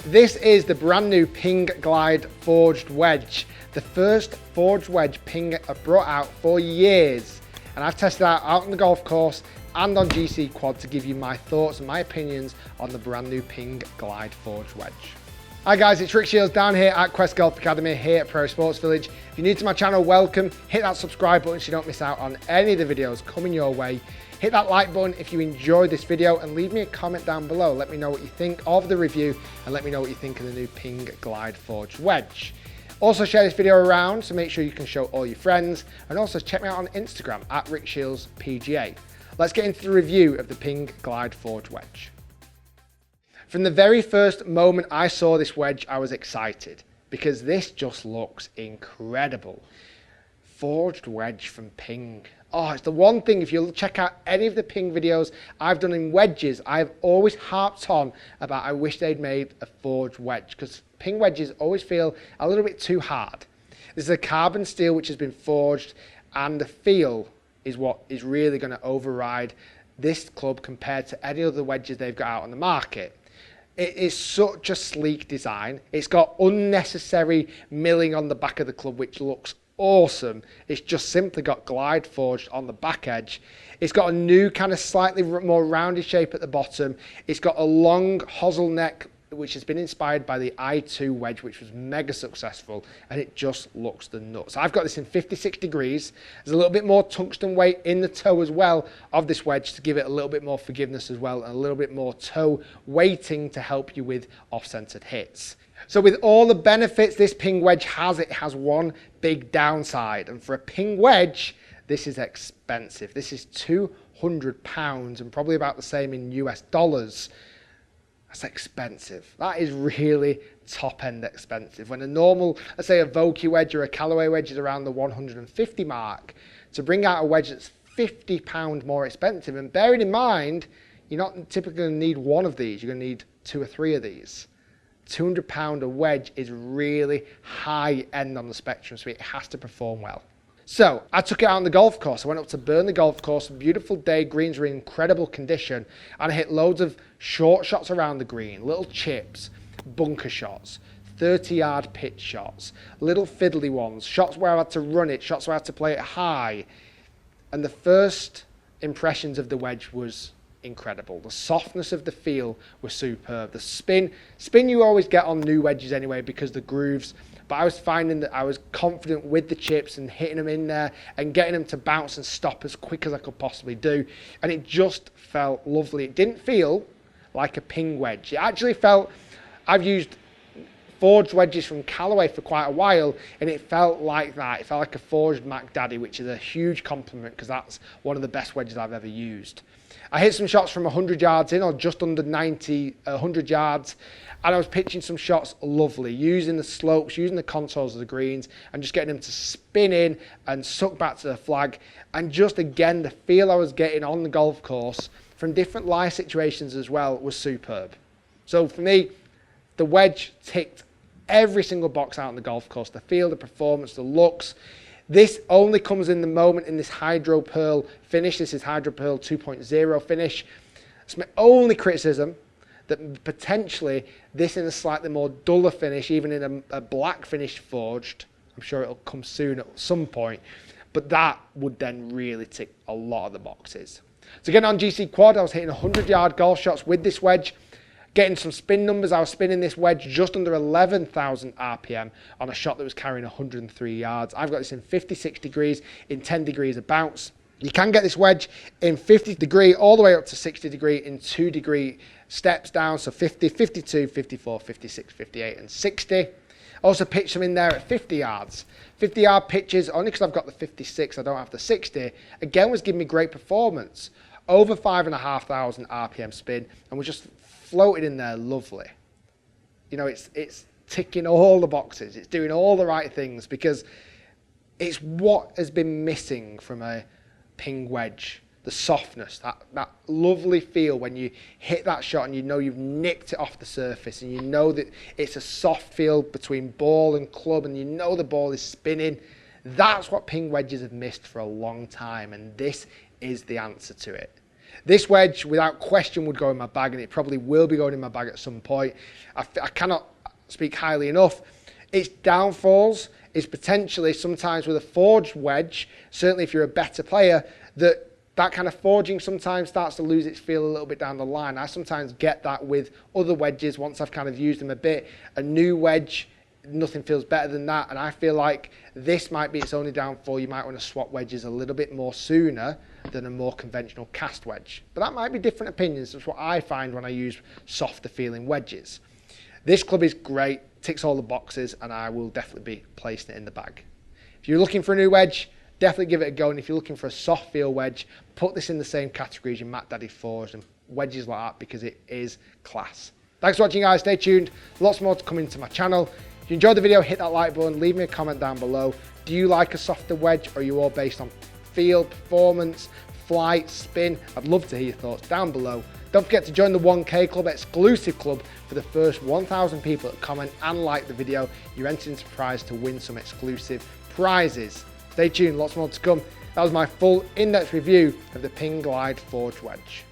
This is the brand new Ping Glide forged wedge. The first forged wedge Ping have brought out for years. And I've tested it out on the golf course and on GC Quad to give you my thoughts and my opinions on the brand new Ping Glide forged wedge. Hi guys, it's Rick Shiels down here at Quest Golf Academy here at Pro Sports Village. If you're new to my channel, welcome. Hit that subscribe button so you don't miss out on any of the videos coming your way. Hit that like button if you enjoyed this video and leave me a comment down below. Let me know what you think of the review and let me know what you think of the new Ping Glide forged wedge. Also share this video around, so make sure you can show all your friends, and also check me out on Instagram at RickShielsPGA. Let's get into the review of the Ping Glide forged wedge. From the very first moment I saw this wedge, I was excited because this just looks incredible. Forged wedge from Ping. Oh, it's the one thing, if you check out any of the Ping videos I've done in wedges, I've always harped on about I wish they'd made a forged wedge, because Ping wedges always feel a little bit too hard. This is a carbon steel which has been forged, and the feel is what is really going to override this club compared to any other wedges they've got out on the market. It is such a sleek design. It's got unnecessary milling on the back of the club, which looks awesome. It's just simply got Glide forged on the back edge. It's got a new kind of slightly more rounded shape at the bottom. It's got a long hosel neck, which has been inspired by the i2 wedge, which was mega successful, and it just looks the nuts. I've got this in 56 degrees. There's a little bit more tungsten weight in the toe as well of this wedge to give it a little bit more forgiveness as well, and a little bit more toe weighting to help you with off-centered hits. So with all the benefits this Ping wedge has, it has one big downside, and for a Ping wedge, this is expensive. This is £200 and probably about the same in US dollars. That's expensive. That is really top end expensive. When a normal, let's say a Vokey wedge or a Callaway wedge is around the 150 mark, to bring out a wedge that's £50 more expensive, and bearing in mind, you're not typically going to need one of these, you're going to need 2 or 3 of these. £200 a wedge is really high end on the spectrum, so it has to perform well. So I took it out on the golf course. I went up to Burn the golf course. Beautiful day, greens were in incredible condition, and I hit loads of short shots around the green, little chips, bunker shots, 30-yard pitch shots, little fiddly ones, shots where I had to run it, shots where I had to play it high. And the first impressions of the wedge was incredible. The softness of the feel was superb. The spin you always get on new wedges anyway because the grooves, but I was finding that I was confident with the chips and hitting them in there and getting them to bounce and stop as quick as I could possibly do, and it just felt lovely. It didn't feel like a Ping wedge. It actually felt, I've used forged wedges from Callaway for quite a while, and it felt like that. It felt like a forged Mac Daddy, which is a huge compliment because that's one of the best wedges I've ever used. I hit some shots from 100 yards in, or just under 100 yards, and I was pitching some shots lovely, using the slopes, using the contours of the greens, and just getting them to spin in and suck back to the flag. And just again, the feel I was getting on the golf course from different lie situations as well was superb. So for me, the wedge ticked every single box out on the golf course. The feel, the performance, the looks. This only comes in the moment in this Hydro Pearl finish. This is Hydro Pearl 2.0 finish. It's my only criticism, that potentially this in a slightly more duller finish, even in a black finish forged. I'm sure it'll come soon at some point, but that would then really tick a lot of the boxes. So again, on GC Quad, I was hitting 100-yard golf shots with this wedge. Getting some spin numbers, I was spinning this wedge just under 11,000 RPM on a shot that was carrying 103 yards. I've got this in 56 degrees, in 10 degrees of bounce. You can get this wedge in 50 degree all the way up to 60 degree in 2 degree steps down. So 50, 52, 54, 56, 58 and 60. Also pitched them in there at 50 yards. 50 yard pitches, only because I've got the 56, I don't have the 60. Again, was giving me great performance. Over 5,500 RPM spin, and was just floated in there lovely. You know, it's ticking all the boxes. It's doing all the right things because it's what has been missing from a Ping wedge. The softness, that lovely feel when you hit that shot and you know you've nicked it off the surface, and you know that it's a soft feel between ball and club, and you know the ball is spinning. That's what Ping wedges have missed for a long time, and this is the answer to it. This wedge, without question, would go in my bag, and it probably will be going in my bag at some point. I cannot speak highly enough. Its downfalls is potentially sometimes with a forged wedge, certainly if you're a better player, that kind of forging sometimes starts to lose its feel a little bit down the line. I sometimes get that with other wedges once I've kind of used them a bit. A new wedge, nothing feels better than that, and I feel like this might be its only downfall. You might want to swap wedges a little bit more sooner than a more conventional cast wedge. But that might be different opinions. That's what I find when I use softer feeling wedges. This club is great, ticks all the boxes, and I will definitely be placing it in the bag. If you're looking for a new wedge, definitely give it a go, and if you're looking for a soft feel wedge, put this in the same category as your Mac Daddy Forged and wedges like that, because it is class. Thanks for watching, guys. Stay tuned. Lots more to come into my channel. If you enjoyed the video, hit that like button, leave me a comment down below. Do you like a softer wedge, or are you all based on feel, performance, flight, spin? I'd love to hear your thoughts down below. Don't forget to join the 1K Club, exclusive club for the first 1,000 people that comment and like the video. You're entered into a prize to win some exclusive prizes. Stay tuned, lots more to come. That was my full in-depth review of the Ping Glide Forged Wedge.